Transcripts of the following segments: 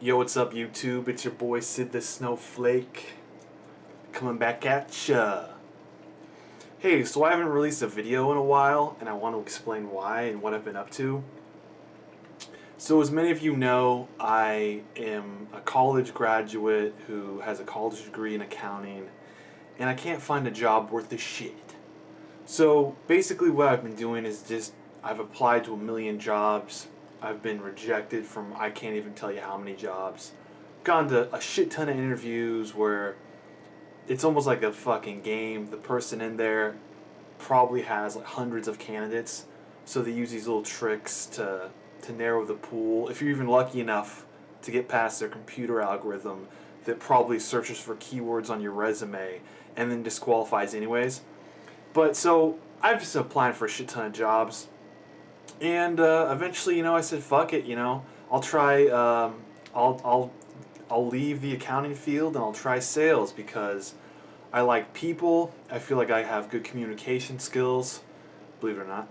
Yo, what's up, YouTube? It's your boy Sid the Snowflake coming back at ya. Hey, so I haven't released a video in a while, and I want to explain why and what I've been up to. So, as many of you know, I am a college graduate who has a college degree in accounting, and I can't find a job worth a shit. So, basically, what I've been doing is I've applied to a million jobs. I've been rejected from I can't even tell you how many jobs. Gone to a shit ton of interviews where it's almost like a fucking game. The person in there probably has like hundreds of candidates, so they use these little tricks to narrow the pool. If you're even lucky enough to get past their computer algorithm that probably searches for keywords on your resume and then disqualifies anyways. But so I've just applied for a shit ton of jobs. And eventually, I said, "Fuck it." I'll try. I'll leave the accounting field and I'll try sales because I like people. I feel like I have good communication skills, believe it or not.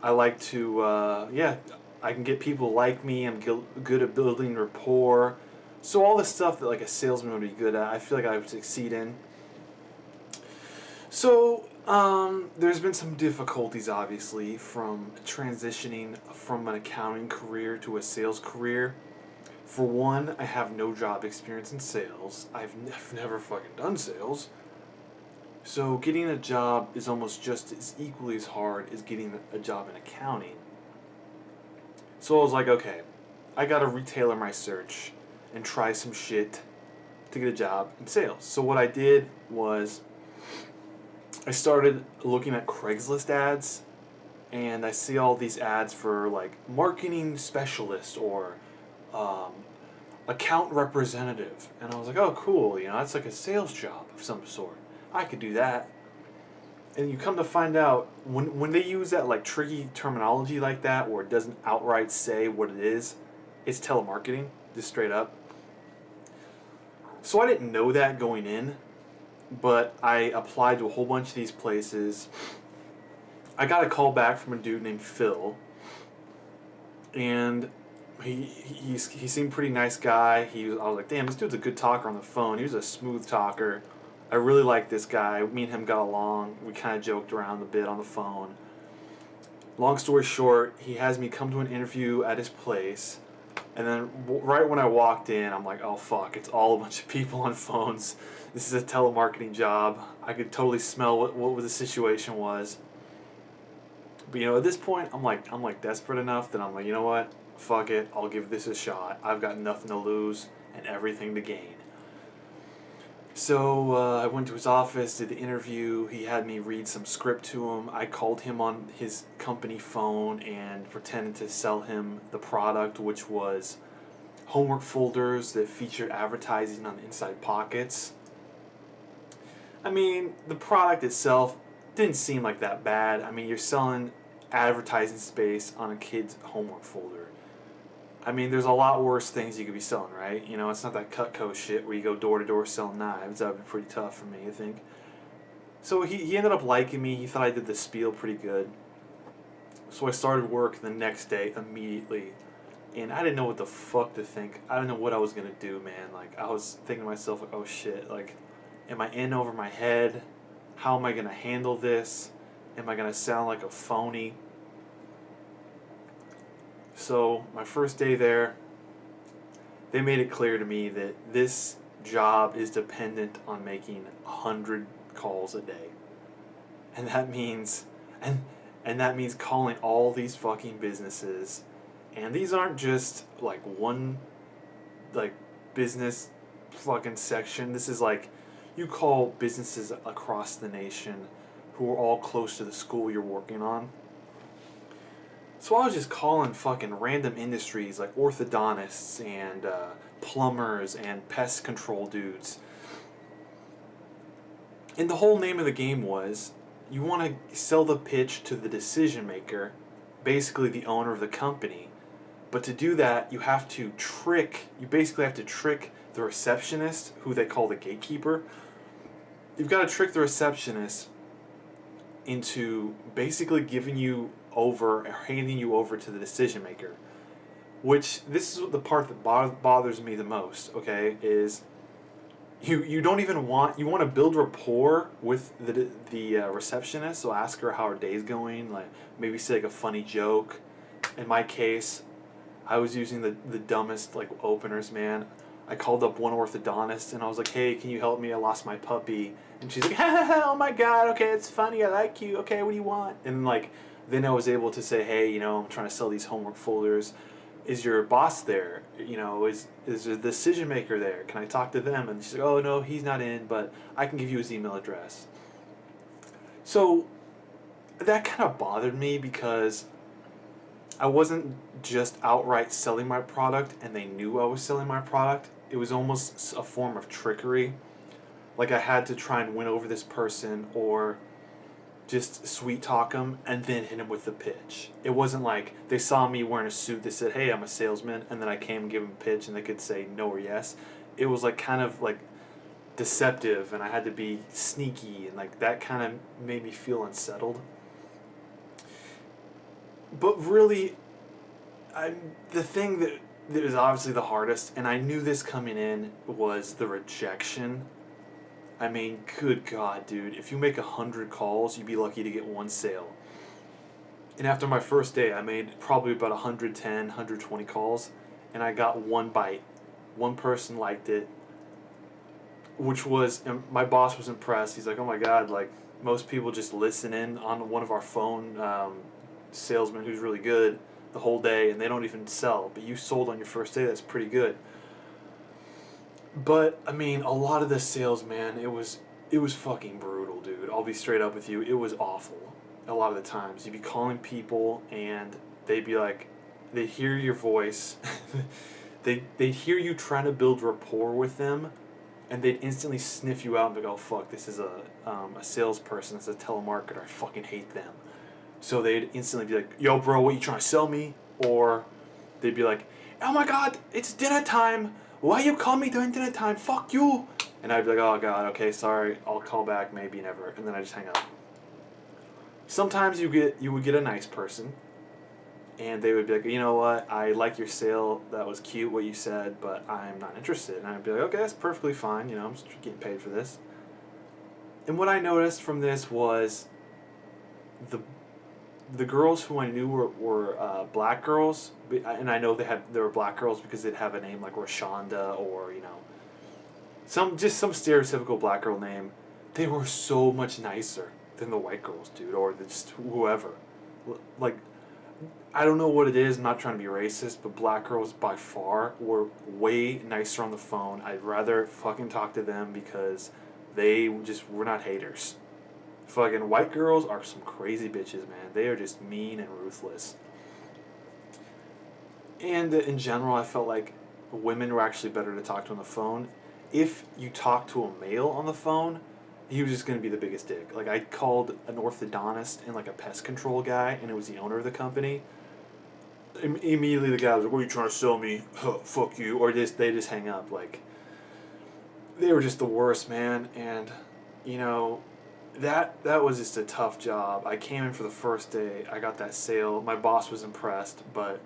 I like to, I can get people to like me. I'm good at building rapport. So all the stuff that like a salesman would be good at, I feel like I would succeed in. So, there's been some difficulties, obviously, from transitioning from an accounting career to a sales career. For one, I have no job experience in sales. I've never fucking done sales. So, getting a job is almost just as equally as hard as getting a job in accounting. So I was like, okay, I gotta retailer my search and try some shit to get a job in sales. So what I did was I started looking at Craigslist ads, and I see all these ads for like marketing specialist or account representative, and I was like, oh cool, that's like a sales job of some sort. I could do that. And you come to find out when they use that like tricky terminology like that, where it doesn't outright say what it is, it's telemarketing, just straight up. So I didn't know that going in. But I applied to a whole bunch of these places. I got a call back from a dude named Phil, and he seemed pretty nice guy. I was like, damn, this dude's a good talker on the phone. He was a smooth talker. I really liked this guy. Me and him got along. We kind of joked around a bit on the phone. Long story short, he has me come to an interview at his place. And then right when I walked in, I'm like, oh fuck, it's all a bunch of people on phones. This is a telemarketing job. I could totally smell what the situation was. But at this point, I'm like desperate enough that I'm like, you know what? Fuck it, I'll give this a shot. I've got nothing to lose and everything to gain. So I went to his office, did the interview. He had me read some script to him. I called him on his company phone and pretended to sell him the product, which was homework folders that featured advertising on the inside pockets. I mean, the product itself didn't seem like that bad. I mean, you're selling advertising space on a kid's homework folder. I mean, there's a lot worse things you could be selling, right? It's not that Cutco shit where you go door to door selling knives. That would be pretty tough for me, I think. So he ended up liking me. He thought I did the spiel pretty good. So I started work the next day immediately. And I didn't know what the fuck to think. I didn't know what I was going to do, man. Like, I was thinking to myself, like, oh shit, like, am I in over my head? How am I going to handle this? Am I going to sound like a phony? So, my first day there, they made it clear to me that this job is dependent on making 100 calls a day. And that means and that means calling all these fucking businesses. And these aren't just like one like business fucking section. This is like you call businesses across the nation who are all close to the school you're working on. So I was just calling fucking random industries like orthodontists and plumbers and pest control dudes. And the whole name of the game was you want to sell the pitch to the decision maker, basically the owner of the company. But to do that, you basically have to trick the receptionist, who they call the gatekeeper. You've got to trick the receptionist into basically giving you over or handing you over to the decision maker. Which, this is the part that bothers me the most, okay, is you don't even want, you want to build rapport with the receptionist, so ask her how her day's going, like maybe say like a funny joke. In my case, I was using the dumbest like openers, man. I called up one orthodontist and I was like, hey, can you help me? I lost my puppy. And she's like, oh my god, okay, it's funny, I like you, okay, what do you want? And like, then I was able to say, hey, you know, I'm trying to sell these homework folders. Is your boss there? You know, is the decision maker there? Can I talk to them? And she's like, oh no, he's not in, but I can give you his email address. So that kind of bothered me because I wasn't just outright selling my product and they knew I was selling my product. It was almost a form of trickery. Like I had to try and win over this person or just sweet talk them and then hit him with the pitch. It wasn't like they saw me wearing a suit, they said, hey, I'm a salesman, and then I came and gave them a pitch and they could say no or yes. It was like kind of like deceptive and I had to be sneaky and like that kind of made me feel unsettled. But really, the thing that was obviously the hardest, and I knew this coming in, was the rejection. I mean, good God, dude. If you make 100 calls, you'd be lucky to get one sale. And after my first day, I made probably about 110, 120 calls, and I got one bite. One person liked it, which was, and my boss was impressed. He's like, oh my God, like, most people just listen in on one of our phone salesmen who's really good the whole day, and they don't even sell. But you sold on your first day, that's pretty good. But I mean, a lot of the sales, man, it was fucking brutal, dude. I'll be straight up with you. It was awful. A lot of the times, you'd be calling people, and they'd be like, they hear your voice, they'd hear you trying to build rapport with them, and they'd instantly sniff you out and be like, oh fuck, this is a salesperson, it's a telemarketer. I fucking hate them. So they'd instantly be like, yo, bro, what you trying to sell me? Or they'd be like, oh my God, it's dinner time. Why you call me during dinner time? Fuck you. And I'd be like, oh God, okay, sorry. I'll call back, maybe never. And then I just hang up. Sometimes you would get a nice person, and they would be like, you know what, I like your sale. That was cute what you said, but I'm not interested. And I'd be like, okay, that's perfectly fine. You know, I'm just getting paid for this. And what I noticed from this was the girls who I knew were black girls, and I know they were black girls because they'd have a name like Rashonda or, you know, some stereotypical black girl name. They were so much nicer than the white girls, dude, or just whoever. Like, I don't know what it is, I'm not trying to be racist, but black girls by far were way nicer on the phone. I'd rather fucking talk to them because they just were not haters. Fucking white girls are some crazy bitches, man. They are just mean and ruthless. And in general, I felt like women were actually better to talk to on the phone. If you talk to a male on the phone, he was just going to be the biggest dick. Like, I called an orthodontist and like a pest control guy, and it was the owner of the company. Immediately the guy was like, what are you trying to sell me? Huh, fuck you. Or they just hang up. Like, they were just the worst, man. And, you know, that was just a tough job. I came in for the first day. I got that sale. My boss was impressed, but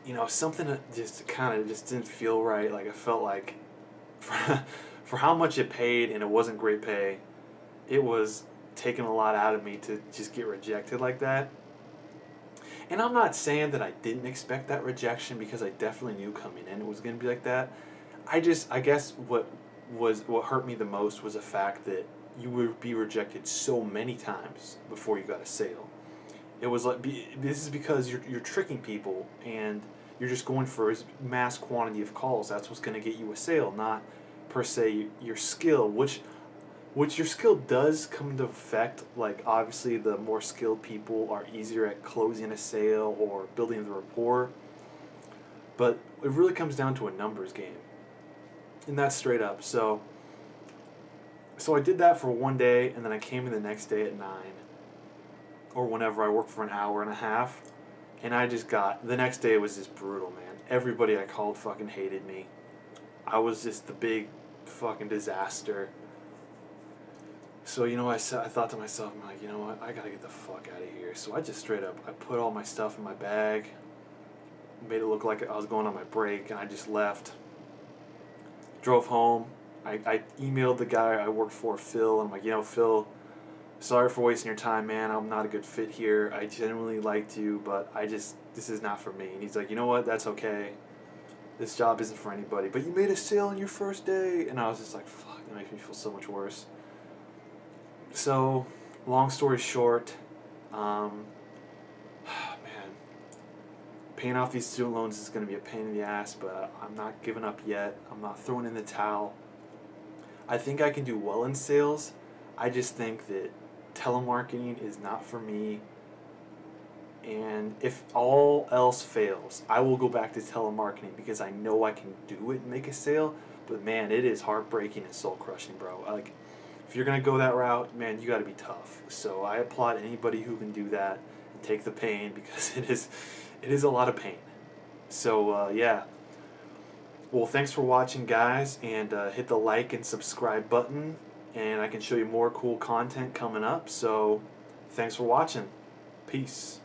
you know, something that just kind of just didn't feel right. Like, I felt like for how much it paid, and it wasn't great pay, it was taking a lot out of me to just get rejected like that. And I'm not saying that I didn't expect that rejection, because I definitely knew coming in it was going to be like that. I guess what hurt me the most was the fact that you would be rejected so many times before you got a sale. It was like, this is because you're tricking people, and you're just going for a mass quantity of calls. That's what's going to get you a sale, not per se your skill, which your skill does come into effect. Like, obviously the more skilled people are easier at closing a sale or building the rapport, but it really comes down to a numbers game, and that's straight up. So I did that for one day, and then I came in the next day at 9 or whenever. I worked for an hour and a half, and the next day was just brutal, man. Everybody I called fucking hated me. I was just the big fucking disaster. So, you know, I thought to myself, I'm like, you know what, I gotta get the fuck out of here. So I just straight up, I put all my stuff in my bag, made it look like I was going on my break, and I just left. Drove home. I emailed the guy I worked for, Phil, and I'm like, Phil, sorry for wasting your time, man. I'm not a good fit here. I genuinely liked you, but this is not for me. And he's like, you know what? That's okay. This job isn't for anybody. But you made a sale on your first day. And I was just like, fuck, that makes me feel so much worse. So, long story short, man, paying off these student loans is going to be a pain in the ass, but I'm not giving up yet. I'm not throwing in the towel. I think I can do well in sales. I just think that telemarketing is not for me. And if all else fails, I will go back to telemarketing because I know I can do it and make a sale. But man, it is heartbreaking and soul crushing, bro. Like, if you're gonna go that route, man, you got to be tough. So I applaud anybody who can do that and take the pain, because it is a lot of pain. So yeah. Well, thanks for watching, guys, and hit the like and subscribe button, and I can show you more cool content coming up. So thanks for watching. Peace.